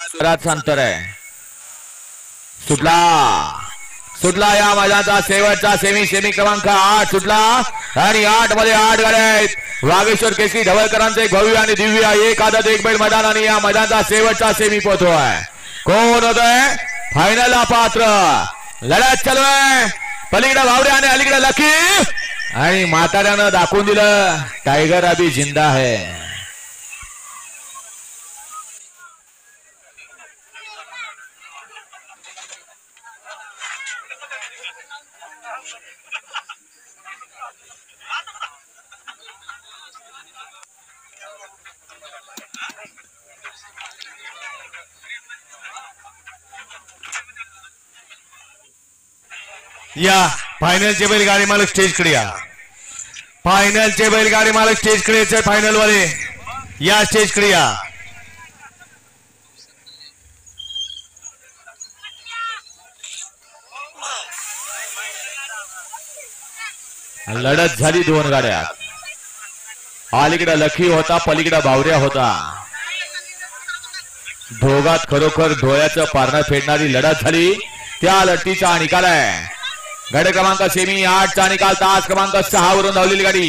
अंतर आहे. सुटला या मैदानाचा शेवटचा सेमी क्रमांक 8 सुटला आणि 8 मध्ये 8 गाड्या आहेत. वागेश्वर केसरी ढवळकरांचे भव्य आणि दिव्य एक आदत एक बैल मैदान आणि या मैदानाचा शेवटचा सेमी पोहोचतोय. कोण होतोय फायनलला पात्र. लढत चालू आहे. पलीकडे भावड्या आणि अलीकडे लकी आणि म्हाताऱ्यानं दाखवून दिलं टायगर अभी जिंदा है. या फायनलचे बैलगाडी मालक स्टेजकडे या. फायनलचे बैलगाडी मालक स्टेजकडे यायचे. फायनल वाले या स्टेजकडे या. लढत झाली दोन गाड्या. अलीकडे लखी होता पलीकडे बावऱ्या होता. दोघात खरोखर डोळ्याचं पारणं फेडणारी लढत झाली. त्या लढतीचा निकाल आहे. गाडी क्रमांक सेमी 8 चा निकाल तास क्रमांक 6 वरून धावलेली गाडी